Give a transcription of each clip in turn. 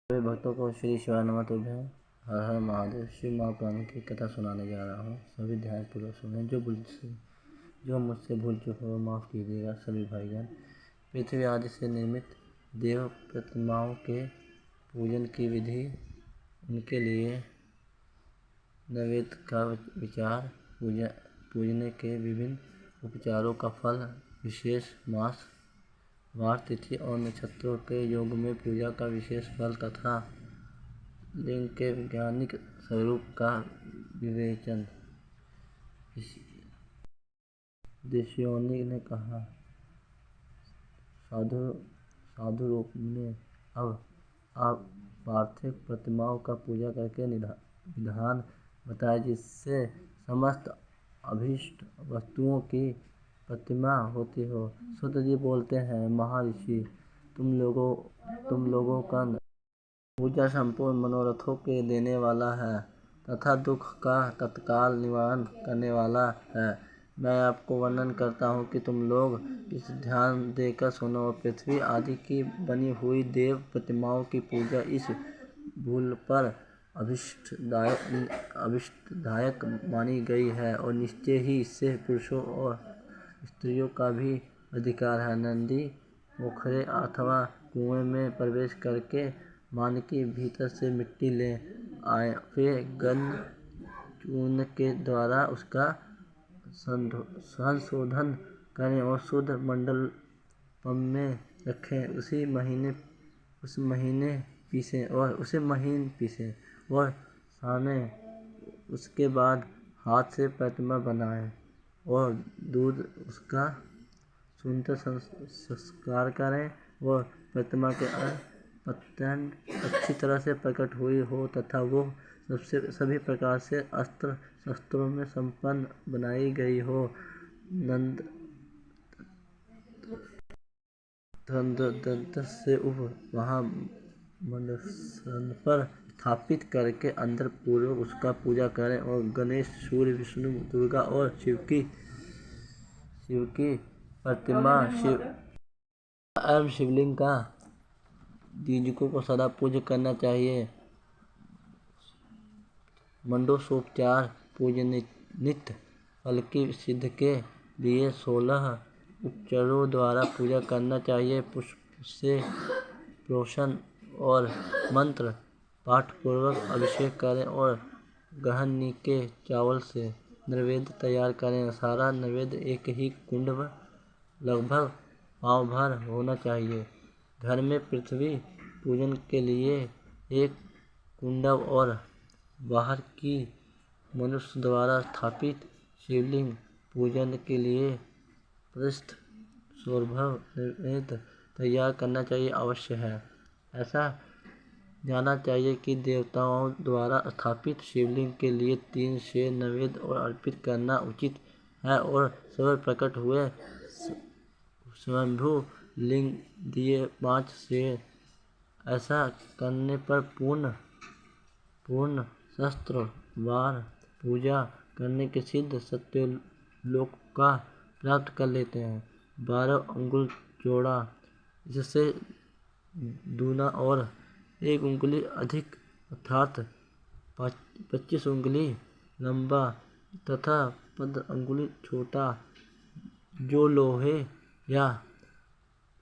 सभी भक्तों को श्री शिवानंद तुभ्यं। हर हर महादेव। शिव महापुराण की कथा सुनाने जा रहा हूँ। सभी ध्यानपूर्वक सुने। जो मुझसे भूल चूक हो माफ़ कीजिएगा सभी भाईजान। पृथ्वी आदि से निर्मित देव प्रतिमाओं के पूजन की विधि, उनके लिए नैवेद्य का विचार, पूजने के विभिन्न उपचारों का फल, विशेष मास, वार, तिथि और नक्षत्रों के योग में पूजा का विशेष फल तथा लिंग के वैज्ञानिक स्वरूप का विवेचन। ऋषियों ने कहा, साधु रूप में अब आप पार्थिव प्रतिमाओं का पूजा करके विधान बताए जिससे समस्त अभीष्ट वस्तुओं की प्रतिमा होती हो। सूत जी बोलते हैं, महर्षि तुम लोगों का पूजा संपूर्ण मनोरथों के देने वाला है तथा दुख का तत्काल निवारण करने वाला है। मैं आपको वर्णन करता हूँ कि तुम लोग इस ध्यान देकर सुनो। पृथ्वी आदि की बनी हुई देव प्रतिमाओं की पूजा इस भूल पर अभिष्टदायक मानी गई है और निश्चय ही इससे पुरुषों और स्त्रियों का भी अधिकार है। नदी, पोखरे अथवा कुएं में प्रवेश करके मानकी भीतर से मिट्टी ले आए, फिर गंध चूर्ण के द्वारा उसका संशोधन करें और शुद्ध मंडलम में रखें। उसी महीने पीसें और सानें। उसके बाद हाथ से प्रतिमा बनाएं और दूध उसका सुंदर संस्कार करें और प्रतिमा के अत्यंत अच्छी तरह से प्रकट हुई हो तथा वो सभी प्रकार से अस्त्र शस्त्रों में संपन्न बनाई गई हो, दंत से वहाँ मंडसन पर स्थापित करके अंदर पूर्वक उसका पूजा करें और गणेश, सूर्य, विष्णु, दुर्गा और शिव की प्रतिमा एवं शिवलिंग का द्विजों को सदा पूजा करना चाहिए। मंडोसोपचार पूजनित फल की सिद्धि के लिए 16 उपचारों द्वारा पूजा करना चाहिए। पुष्प से प्रोशन और मंत्र पाठपूर्वक अभिषेक करें और गहनी के चावल से नैवेद्य तैयार करें। सारा नैवेद्य एक ही कुंड लगभग पाँव भर होना चाहिए। घर में पृथ्वी पूजन के लिए एक कुंडव और बाहर की मनुष्य द्वारा स्थापित शिवलिंग पूजन के लिए पृष्ठ सौरभ नैवेद्य तैयार करना चाहिए अवश्य है। ऐसा जाना चाहिए कि देवताओं द्वारा स्थापित शिवलिंग के लिए 3 शेर नैवेद्य और अर्पित करना उचित है और सवेर प्रकट हुए स्वयंभू लिंग दिए 5 शेर। ऐसा करने पर पूर्ण शस्त्र वार पूजा करने के सिद्ध सत्यलोक का प्राप्त कर लेते हैं। 12 अंगुल चौड़ा, जिससे दूना और 1 उंगली अधिक अर्थात 25 उंगली लंबा तथा 15 अंगुली छोटा, जो लोहे या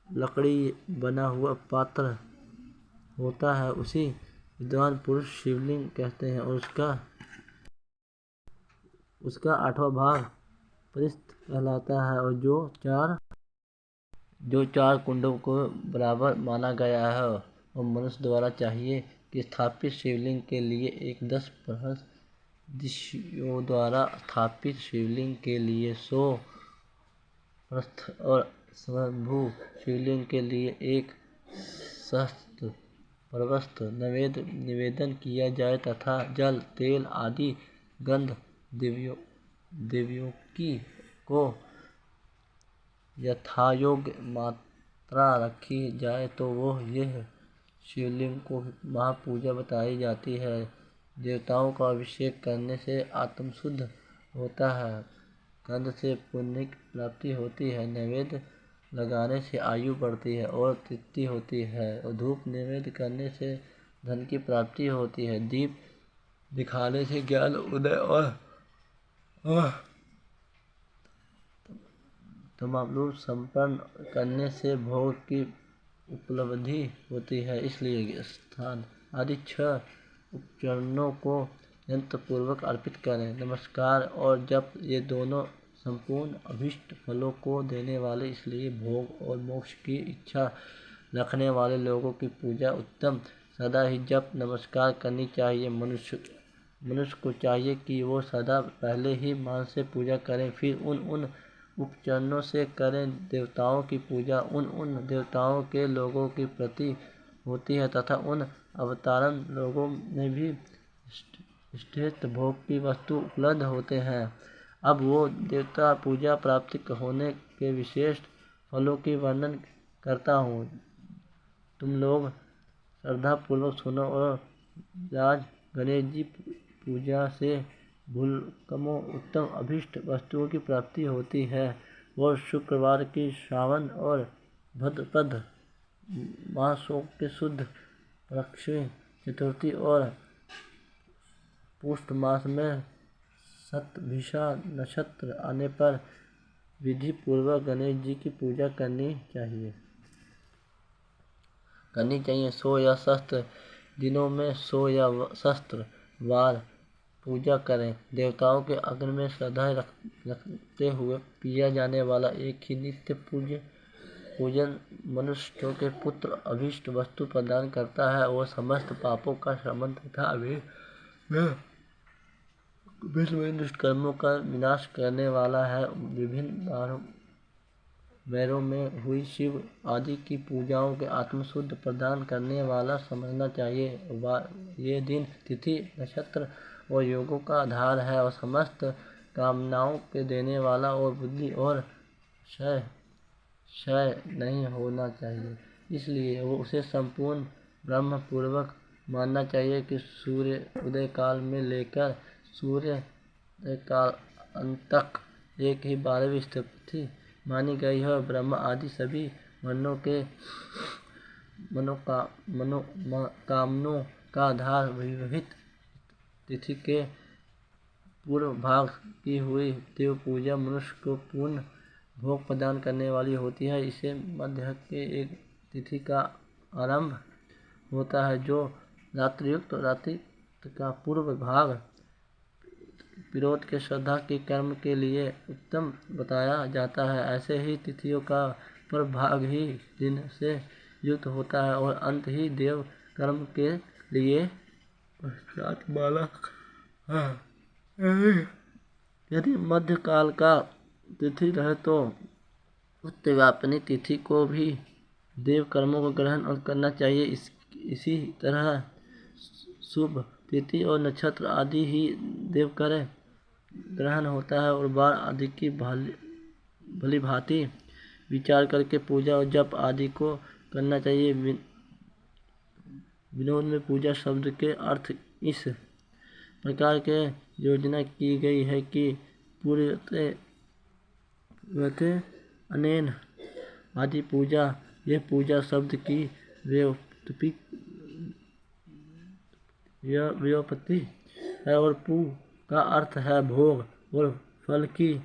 लकड़ी बना हुआ पात्र होता है उसी विद्वान पुरुष शिवलिंग कहते हैं और उसका 8वां भाग पृष्ठ कहलाता है और जो 4 कुंडों को बराबर माना गया है। और मनुष्य द्वारा चाहिए कि स्थापित शिवलिंग के लिए एक 10 प्रहर, ऋषियों द्वारा स्थापित शिवलिंग के लिए 100 प्रस्थ और स्वयंभू शिवलिंग के लिए 1 सहस्त्र प्रस्थ निवेदन किया जाए तथा जल, तेल आदि गंध द्रव्यों को यथायोग्य मात्रा रखी जाए तो यह शिवलिंग को महापूजा बताई जाती है। देवताओं का अभिषेक करने से आत्म शुद्ध होता है, गंध से पुण्य की प्राप्ति होती है, नैवेद्य लगाने से आयु बढ़ती है और तृप्ति होती है और धूप नैवेद्य करने से धन की प्राप्ति होती है। दीप दिखाने से ज्ञान उदय और तमाम संपन्न करने से भोग की उपलब्धि होती है। इसलिए स्थान आदि 6 उपचरणों को यंत्रपूर्वक अर्पित करें। नमस्कार और जप ये दोनों संपूर्ण अभीष्ट फलों को देने वाले, इसलिए भोग और मोक्ष की इच्छा रखने वाले लोगों की पूजा उत्तम। सदा ही जप नमस्कार करनी चाहिए। मनुष्य को चाहिए कि वो सदा पहले ही मान से पूजा करें, फिर उन उपचरणों से करें। देवताओं की पूजा उन देवताओं के लोगों के प्रति होती है तथा उन अवतारण लोगों में भी श्रेष्ठ भोग की वस्तु उपलब्ध होते हैं। अब वो देवता पूजा प्राप्ति होने के विशेष फलों की वर्णन करता हूँ। तुम लोग श्रद्धापूर्वक सुनो। और राज गणेश जी पूजा से भूलकमों उत्तम अभीष्ट वस्तुओं की प्राप्ति होती है। और शुक्रवार की श्रावण और भद्रपद मासों के शुद्ध पक्ष चतुर्थी और पुष्ट मास में शतभिषा नक्षत्र आने पर विधि पूर्वक गणेश जी की पूजा करनी चाहिए। सो या शस्त्र दिनों में सो या शस्त्र वार पूजा करें। देवताओं के अग्नि में श्रद्धा रखते हुए किया जाने वाला एक ही नित्य पूजन मनुष्यों के पुत्र अभीष्ट वस्तु प्रदान करता है और समस्त पापों का शमन तथा विभिन्न दुष्कर्मों का विनाश करने वाला है। विभिन्न वैरों में हुई शिव आदि की पूजाओं के आत्मशुद्ध प्रदान करने वाला समझना चाहिए। ये दिन तिथि नक्षत्र और योगों का आधार है और समस्त कामनाओं के देने वाला और बुद्धि और क्षय नहीं होना चाहिए। इसलिए वो उसे संपूर्ण ब्रह्म पूर्वक मानना चाहिए कि सूर्य उदय काल में लेकर सूर्य काल अंत तक एक ही 12वीं स्थिति मानी गई है। ब्रह्म आदि सभी वर्णों के मनोकामनों का आधार विविध तिथि के पूर्व भाग की हुई देव पूजा मनुष्य को पूर्ण भोग प्रदान करने वाली होती है। इसे मध्य के एक तिथि का आरंभ होता है जो रात्रियुक्त रात्रि का पूर्व भाग विरोध के श्रद्धा के कर्म के लिए उत्तम बताया जाता है। ऐसे ही तिथियों का प्रभाग ही दिन से युक्त होता है और अंत ही देव कर्म के लिए पश्चात माला है। यदि मध्यकाल का तिथि रहे तो उत्व्यापनी तिथि को भी देव कर्मों को ग्रहण करना चाहिए। इसी तरह शुभ तिथि और नक्षत्र आदि ही देव कर ग्रहण होता है और वार आदि की भली भांति विचार करके पूजा और जप आदि को करना चाहिए। विनोद में पूजा शब्द के अर्थ इस प्रकार के योजना की गई है कि पूर्वते अनेन आदि पूजा। यह पूजा शब्द की व्युत्पत्ति है और पू का अर्थ है भोग और फल की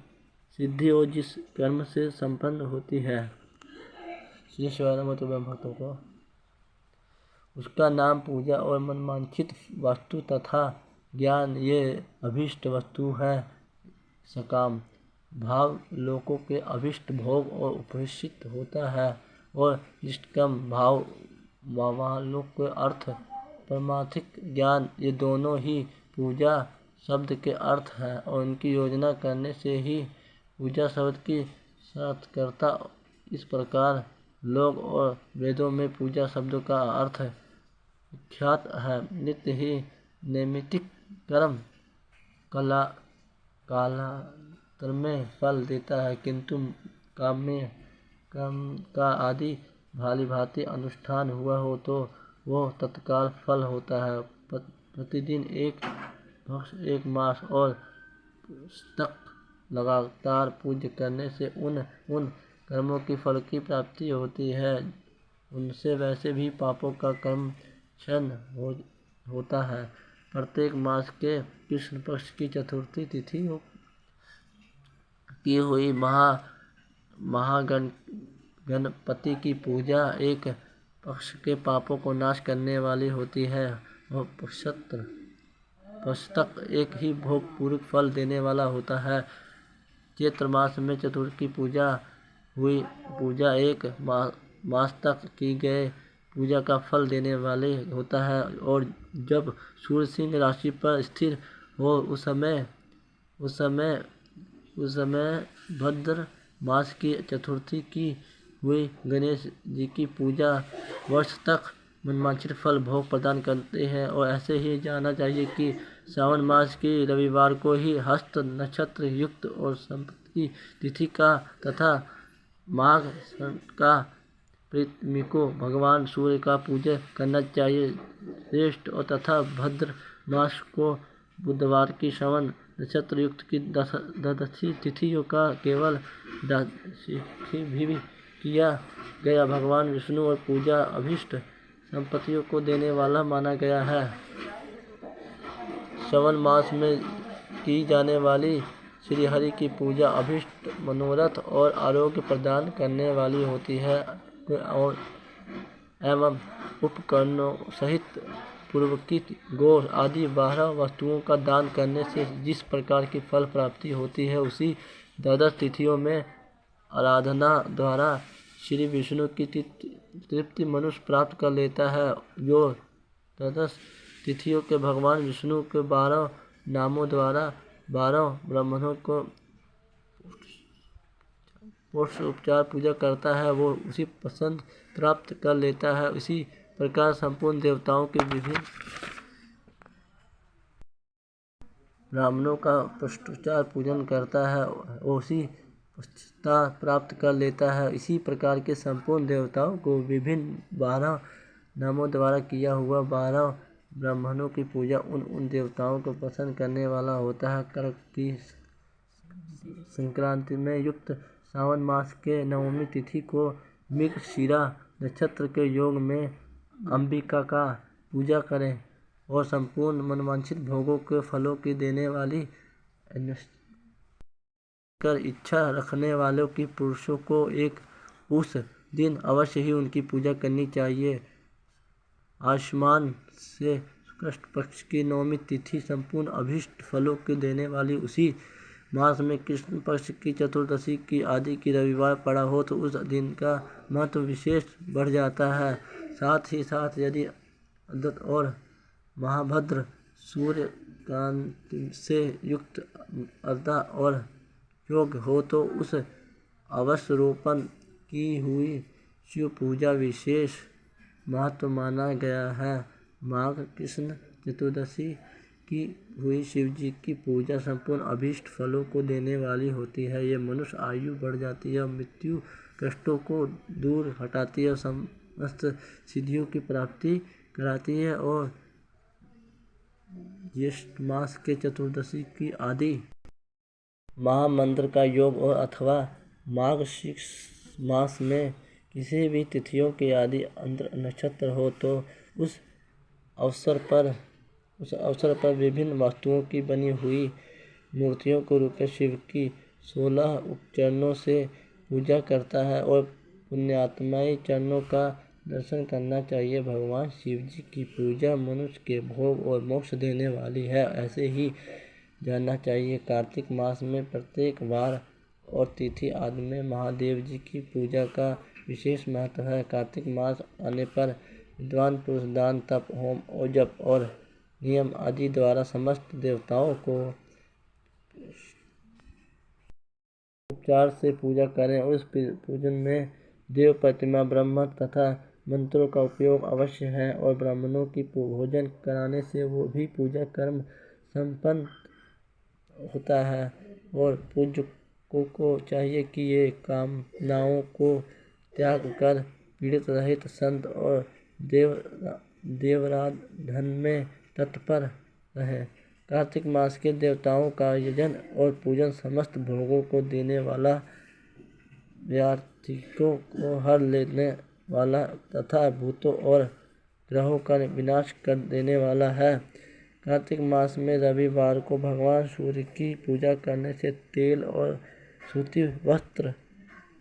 सिद्धि और जिस कर्म से संपन्न होती है। श्री शिवानंद भक्तों को उसका नाम पूजा और मनमांछित वस्तु तथा ज्ञान ये अभीष्ट वस्तु है। सकाम भाव लोगों के अभीष्ट भोग और उपस्थित होता है और निष्काम भाव वालों के अर्थ परमार्थिक ज्ञान ये दोनों ही पूजा शब्द के अर्थ हैं और उनकी योजना करने से ही पूजा शब्द की सार्थकता। इस प्रकार लोग और वेदों में पूजा शब्द का अर्थ विख्यात है। नित्य ही नैमित्तिक कर्म कालांतर में फल देता है, किंतु काम्य कर्म का आदि भाली भांति अनुष्ठान हुआ हो तो वो तत्काल फल होता है। प्रतिदिन एक भक्ष 1 मास और तक लगातार पूजा करने से उन कर्मों की फल की प्राप्ति होती है। उनसे वैसे भी पापों का कर्म क्षण होता है। प्रत्येक मास के कृष्ण पक्ष की चतुर्थी तिथि की हुई महागणपति की पूजा एक पक्ष के पापों को नाश करने वाली होती है और पश्चात एक ही भोग पूर्वक फल देने वाला होता है। चैत्र मास में चतुर्थी की पूजा एक मास तक की गए पूजा का फल देने वाले होता है और जब सूर्य सिंह राशि पर स्थिर हो उस समय भद्र मास की चतुर्थी की हुई गणेश जी की पूजा वर्ष तक मनवांछित फल भोग प्रदान करते हैं। और ऐसे ही जानना चाहिए कि श्रावण मास की रविवार को ही हस्त नक्षत्र युक्त और संपत्ति तिथि का तथा माघ का प्रीतमी को भगवान सूर्य का पूजा करना चाहिए श्रेष्ठ और तथा भद्र मास को बुधवार की श्रवण नक्षत्र युक्त की द्वादशी तिथियों का केवल भी किया गया भगवान विष्णु और पूजा अभीष्ट संपत्तियों को देने वाला माना गया है। श्रवण मास में की जाने वाली श्री हरि की पूजा अभीष्ट मनोरथ और आरोग्य प्रदान करने वाली होती है और एवं उपकरणों सहित पूर्वकित गौ आदि 12 वस्तुओं का दान करने से जिस प्रकार की फल प्राप्ति होती है उसी द्वादश तिथियों में आराधना द्वारा श्री विष्णु की तृप्ति मनुष्य प्राप्त कर लेता है। जो द्वादश तिथियों के भगवान विष्णु के 12 नामों द्वारा 12 ब्राह्मणों को उपचार पूजा करता है वो उसी पसंद प्राप्त कर लेता है। इसी प्रकार संपूर्ण देवताओं के विभिन्न ब्राह्मणों का पुष्टोच्चार पूजन करता है उसी पश्चात प्राप्त कर लेता है। इसी प्रकार के संपूर्ण देवताओं को विभिन्न 12 नामों द्वारा किया हुआ 12 ब्राह्मणों की पूजा उन देवताओं को पसंद करने वाला होता है। कर्क की संक्रांति में युक्त सावन मास के नवमी तिथि को मृगशिरा नक्षत्र के योग में अंबिका का पूजा करें और संपूर्ण मनवांछित भोगों के फलों की देने वाली कर इच्छा रखने वालों की पुरुषों को उस दिन अवश्य ही उनकी पूजा करनी चाहिए। आयुष्मान से कृष्ण पक्ष की नवमी तिथि संपूर्ण अभीष्ट फलों की देने वाली उसी मास में कृष्ण पक्ष की चतुर्दशी की आदि की रविवार पड़ा हो तो उस दिन का महत्व विशेष बढ़ जाता है। साथ ही साथ यदि अद्भुत और महाभद्र सूर्य कांति से युक्त अर्धा और योग हो तो उस अवसरोपण की हुई शिव पूजा विशेष महत्व माना गया है। माघ कृष्ण चतुर्दशी की हुई शिव जी की पूजा संपूर्ण अभीष्ट फलों को देने वाली होती है। ये मनुष्य आयु बढ़ जाती है, मृत्यु कष्टों को दूर हटाती है, समस्त सिद्धियों की प्राप्ति कराती है और ज्येष्ठ मास के चतुर्दशी की आदि महामंत्र का योग और अथवा माघ मास में किसी भी तिथियों की आदि अंतर नक्षत्र हो तो उस अवसर पर विभिन्न वस्तुओं की बनी हुई मूर्तियों को रूप शिव की 16 उपचरणों से पूजा करता है और पुण्यात्माई चरणों का दर्शन करना चाहिए। भगवान शिव जी की पूजा मनुष्य के भोग और मोक्ष देने वाली है। ऐसे ही जानना चाहिए कार्तिक मास में प्रत्येक वार और तिथि आदि में महादेव जी की पूजा का विशेष महत्व है। कार्तिक मास आने पर विद्वान पुरुष दान तप होम और जप और नियम आदि द्वारा समस्त देवताओं को उपचार से पूजा करें। उस पूजन में देव प्रतिमा ब्रह्म तथा मंत्रों का उपयोग अवश्य है और ब्राह्मणों की भोजन कराने से वो भी पूजा कर्म संपन्न होता है। और पूजकों को चाहिए कि ये कामनाओं को त्याग कर पीड़ित रहित संत और देवराधन में तत्पर रहे। कार्तिक मास के देवताओं का यजन और पूजन समस्त भोगों को देने वाला, व्याधियों को हर लेने वाला तथा भूतों और ग्रहों का विनाश कर देने वाला है। कार्तिक मास में रविवार को भगवान सूर्य की पूजा करने से तेल और सूती वस्त्र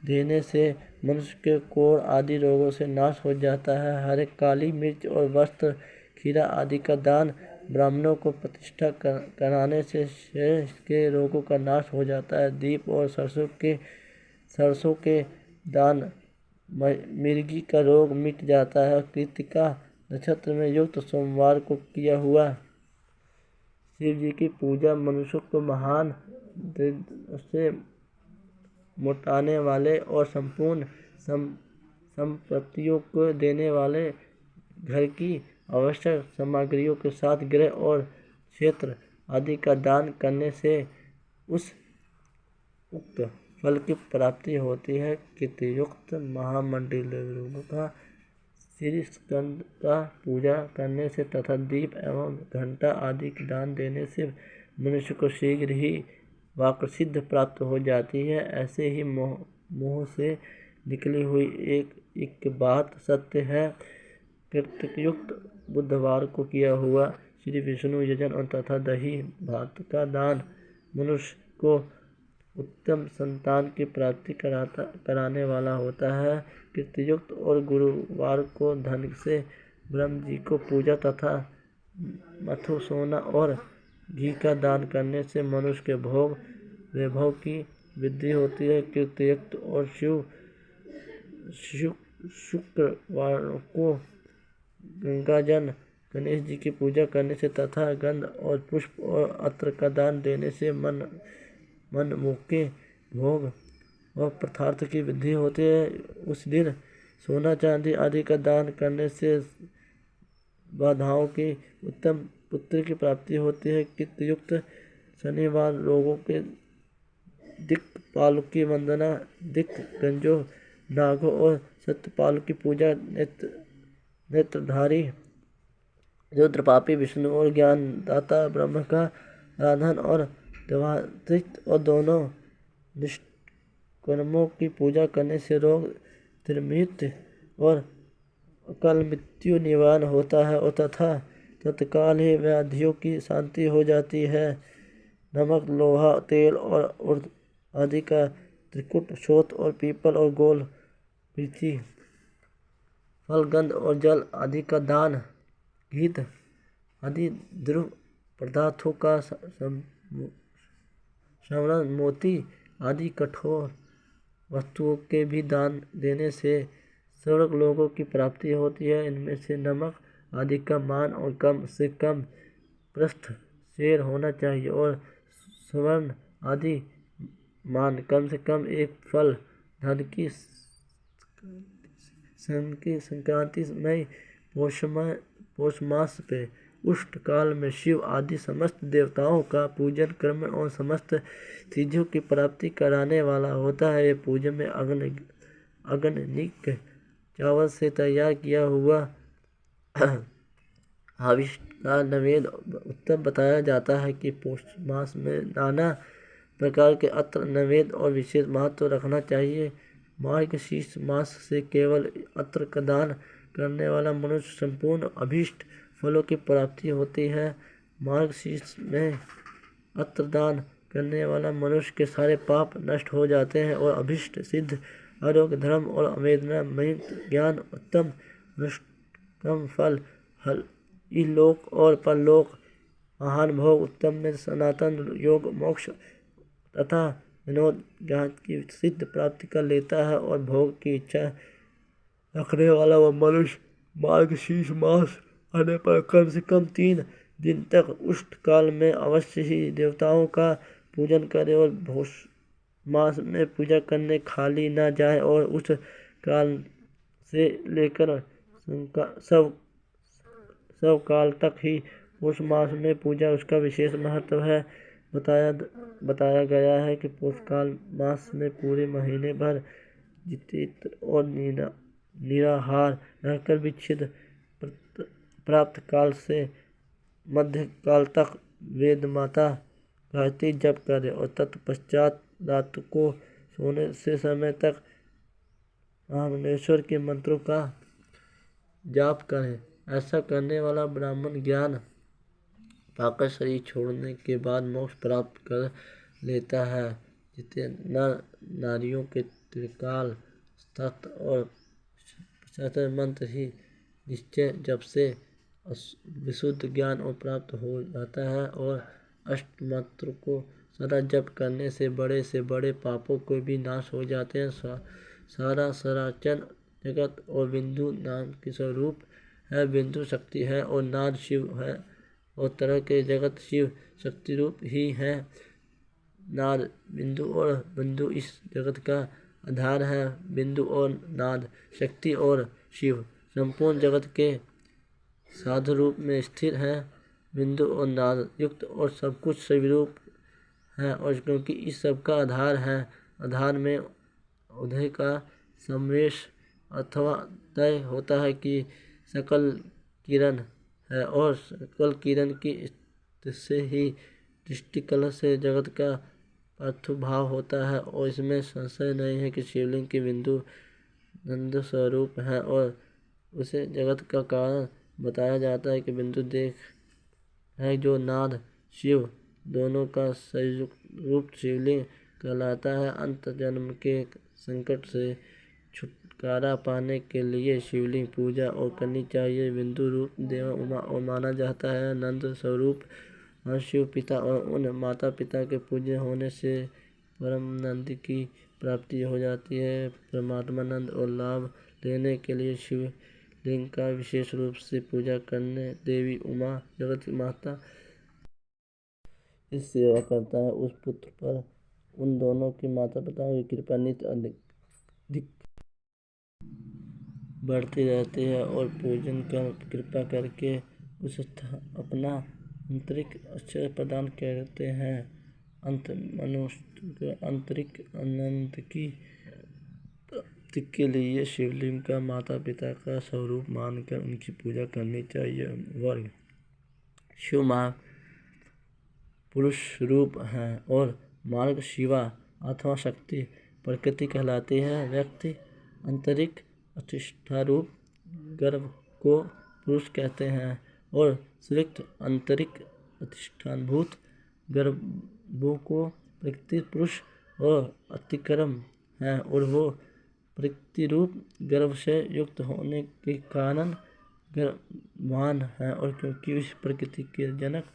देने से मनुष्य के कोढ़ आदि रोगों से नाश हो जाता है। हरे काली मिर्च और वस्त्र खीरा आदि का दान ब्राह्मणों को प्रतिष्ठा कराने से शरीर के रोगों का नाश हो जाता है। दीप और सरसों के दान मिर्गी का रोग मिट जाता है। कृतिका नक्षत्र में युक्त सोमवार को किया हुआ शिव जी की पूजा मनुष्य को महान से मोटाने वाले और संपूर्ण संपत्तियों को देने वाले घर की आवश्यक सामग्रियों के साथ गृह और क्षेत्र आदि का दान करने से उस उक्त फल की प्राप्ति होती है। कृतयुक्त महामंडलों का श्री स्कंद का पूजा करने से तथा दीप एवं घंटा आदि के दान देने से मनुष्य को शीघ्र ही वाक्सिद्धि प्राप्त हो जाती है। ऐसे ही मुँह से निकली हुई एक बात सत्य है। कृतयुक्त बुधवार को किया हुआ श्री विष्णु यजन और तथा दही भात का दान मनुष्य को उत्तम संतान की प्राप्ति कराने वाला होता है। कृतयुक्त और गुरुवार को धन से ब्रह्म जी को पूजा तथा मधु सोना और घी का दान करने से मनुष्य के भोग वैभव की वृद्धि होती है। कृतयुक्त और शुक्रवार को गंगाजल गणेश जी की पूजा करने से तथा गंध और पुष्प और अत्र का दान देने से मन मुक्ति भोग और पदार्थ की वृद्धि होती है। उस दिन सोना चांदी आदि का दान करने से बाधाओं की उत्तम पुत्र की प्राप्ति होती है। कृतयुक्त शनिवार रोगों के दिक्पाल की वंदना दिक्गजों नागों और सत्यपाल की पूजा नेत्रधारी रुद्रपापी विष्णु और ज्ञानदाता ब्रह्म का आराधन और देवातीत और दोनों निष्कर्मों की पूजा करने से रोग त्रिमृत्यु और अकाल मृत्यु निवारण होता है और तथा तत्काल ही व्याधियों की शांति हो जाती है। नमक लोहा तेल और उर्द आदि का त्रिकुट शोथ और पीपल और गोल पृथ्वी फल गंध और जल आदि का दान घृत आदि द्रव पदार्थों का श्रवण मोती आदि कठोर वस्तुओं के भी दान देने से स्वर्ग लोगों की प्राप्ति होती है। इनमें से नमक आदि का मान और कम से कम पृष्ठ शेर होना चाहिए और स्वर्ण आदि मान कम से कम एक फल धन की संक्रांति में पौष मास पे उष्ट काल में शिव आदि समस्त देवताओं का पूजन कर्म और समस्त सिद्धियों की प्राप्ति कराने वाला होता है। ये पूजन में अग्निक चावल से तैयार किया हुआ हविष्य का नैवेद्य उत्तम बताया जाता है कि पौष मास में नाना प्रकार के अत्र नैवेद्य और विशेष महत्व रखना चाहिए। मार्गशीर्ष मास से केवल अत्र का दान करने वाला मनुष्य संपूर्ण अभीष्ट फलों की प्राप्ति होती है। मार्गशीर्ष में अत्र दान करने वाला मनुष्य के सारे पाप नष्ट हो जाते हैं और अभीष्ट सिद्ध आरोग्य धर्म और अवेदना मयित ज्ञान उत्तम कम फल इलोक और परलोक महान भोग उत्तम में सनातन योग मोक्ष तथा विनोद ज्ञान की सिद्ध प्राप्ति कर लेता है और भोग की इच्छा रखने वाला वह मनुष्य मार्गशीर्ष मास आने पर कम से कम 3 दिन तक उष्ट काल में अवश्य ही देवताओं का पूजन करे और पौष मास में पूजा करने खाली न जाए और उस काल से लेकर सब काल तक ही पौष मास में पूजा उसका विशेष महत्व है। बताया गया है कि पौष काल मास में पूरे महीने भर जितित्र और निराहार रहकर विच्छिद प्राप्त काल से मध्य काल तक वेद माता गायत्री जप करें और तत्पश्चात रात को सोने से समय तक महामंडलेश्वर के मंत्रों का जाप करें। ऐसा करने वाला ब्राह्मण ज्ञान पाकर शरीर छोड़ने के बाद मोक्ष प्राप्त कर लेता है। जितने नर नारियों के त्रिकाल तत्व और सतर मंत्र ही निश्चय जब से विशुद्ध ज्ञान और प्राप्त हो जाता है और अष्टमात्र को सदा जप करने से बड़े पापों को भी नाश हो जाते हैं। सारा सराचर जगत और बिंदु नाम की स्वरूप है, बिंदु शक्ति है और नाद शिव है और तरह के जगत शिव शक्ति रूप ही है। नाद बिंदु और बिंदु इस जगत का आधार है। बिंदु और नाद शक्ति और शिव संपूर्ण जगत के साधु रूप में स्थिर है। बिंदु और नाद युक्त और सब कुछ सविरूप है और क्योंकि इस सब का आधार है, आधार में उदय का समरेश अथवा तय होता है कि सकल किरण है और सकल किरण की से ही दृष्टिकला से जगत का पार्थुभाव होता है और इसमें संशय नहीं है कि शिवलिंग की बिंदु नंद स्वरूप है और उसे जगत का कारण बताया जाता है कि बिंदु देख है जो नाद शिव दोनों का संयुक्त रूप शिवलिंग कहलाता है। अंत जन्म के संकट से छुटकारा पाने के लिए शिवलिंग पूजा और करनी चाहिए। बिंदु रूप देव उमा और माना जाता है। नंद स्वरूप शिव पिता और उन माता पिता के पूज्य होने से परम नंद की प्राप्ति हो जाती है। परमात्मा नंद और लाभ लेने के लिए शिवलिंग का विशेष रूप से पूजा करने देवी उमा जगत माता इस सेवा करता है। उस पुत्र पर उन दोनों के माता पिताओं की कृपा नित्य अधिक बढ़ती रहती है और पूजन कर कृपा करके उस अपना आंतरिक आश्चर्य प्रदान करते हैं। अंत मनुष्य आंतरिक आनंद की प्राप्ति के लिए शिवलिंग का माता पिता का स्वरूप मानकर उनकी पूजा करनी चाहिए। वर्ग शिव मार्ग पुरुष रूप है और मार्ग शिवा अथवा शक्ति प्रकृति कहलाती है। व्यक्ति आंतरिक अधिष्ठारूप गर्भ को पुरुष कहते हैं और स्त्रीत्व आंतरिक अधिष्ठानभूत गर्भों को प्रकृति पुरुष और अतिक्रम है और वो प्रकृति रूप गर्भ से युक्त होने के कारण गर्भवान है और क्योंकि इस प्रकृति के जनक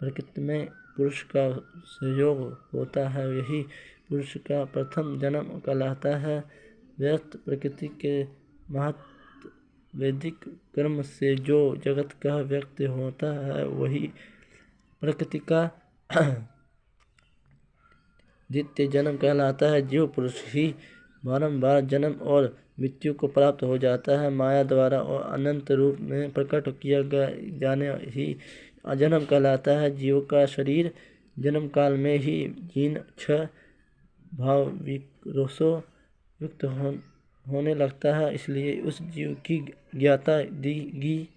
प्रकृति में पुरुष का सहयोग होता है, यही पुरुष का प्रथम जन्म कहलाता है। व्यस्त प्रकृति के महत् वैदिक कर्म से जो जगत का व्यक्त होता है वही प्रकृति का द्वितीय जन्म कहलाता है। जीव पुरुष ही बारंबार जन्म और मृत्यु को प्राप्त हो जाता है। माया द्वारा और अनंत रूप में प्रकट किया जाने ही जन्म कहलाता है। जीव का शरीर जन्म काल में ही जीन छह भाव विरोशों युक्त होने लगता है। इसलिए उस जीव की ज्ञाता दी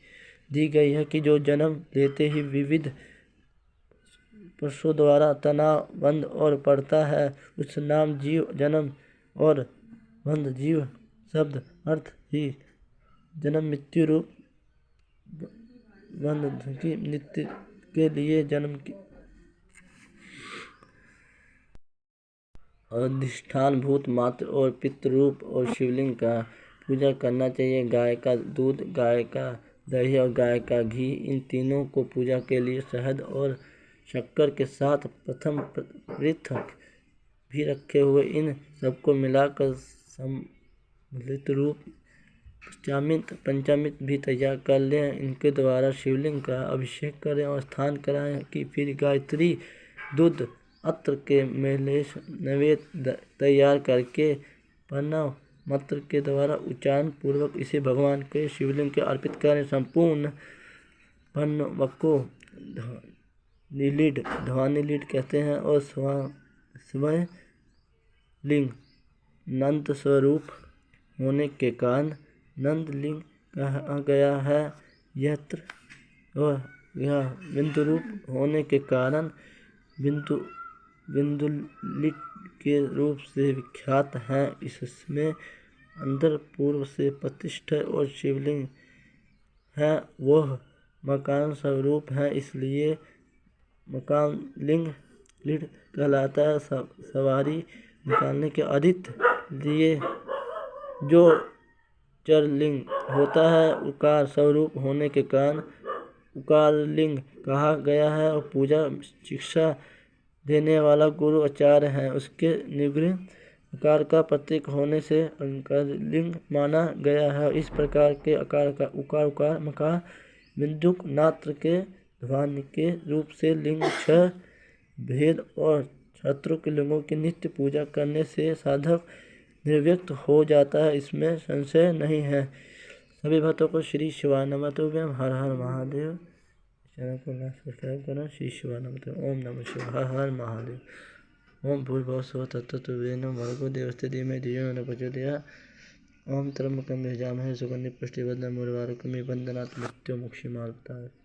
गई है कि जो जन्म लेते ही विविध पुरुषों द्वारा तना बंध और पड़ता है उस नाम जीव जन्म और बंध जीव शब्द अर्थ ही जन्म मृत्यु रूप बंध की नित्य के लिए जन्म की अधिष्ठान भूत मात्र और पितृरूप और शिवलिंग का पूजा करना चाहिए। गाय का दूध, गाय का दही और गाय का घी, इन तीनों को पूजा के लिए शहद और शक्कर के साथ प्रथम पृथक भी रखे हुए इन सबको मिलाकर सम्मिलित रूप पंचामृत भी तैयार कर लें। इनके द्वारा शिवलिंग का अभिषेक करें और स्नान कराएं कि फिर गायत्री दूध अत्र के मेलेश नैवेद्य तैयार करके प्रणव मंत्र के द्वारा उच्चारण पूर्वक इसे भगवान के शिवलिंग के अर्पित करें। संपूर्ण प्रणव को ध्वनि लीड कहते हैं और स्वयं लिंग नंद स्वरूप होने के कारण नंद लिंग कहा गया है। यह बिंदु रूप होने के कारण बिंदुलिट के रूप से विख्यात है। इसमें अंदर पूर्व से प्रतिष्ठा और शिवलिंग हैं वह मकान स्वरूप हैं, इसलिए मकान लिंग लिट कहलाता है। सवारी निकालने के अधिक लिए जो चरलिंग होता है, उकार स्वरूप होने के कारण उकारलिंग कहा गया है। और पूजा शिक्षा देने वाला गुरु आचार्य है, उसके निगृह आकार का प्रतीक होने से अंकारलिंग माना गया है। इस प्रकार के आकार का उकार उकार मकार बिंदुक नात्र के ध्वनि के रूप से लिंग छह भेद और छात्रों के लिंगों की नित्य पूजा करने से साधक निर्व्यक्त हो जाता है, इसमें संशय नहीं है। सभी भक्तों को श्री शिवाय नमः। हर हर महादेव। चैनल को सब्सक्राइब करना। श्री शिवाय नमः। ओम नमः शिवाय। हर हर महादेव। ओम भूर्भुवः स्वः तत्सवितुर्वरेण्यं भर्गो देवस्य धीमहि धियो यो नः प्रचोदयात्। ओम त्र्यंबकं यजामहे सुगन्धिं पुष्टिवर्धनम् उर्वारुकमिव बन्धनात् मृत्योर्मुक्षीयमामृतात्।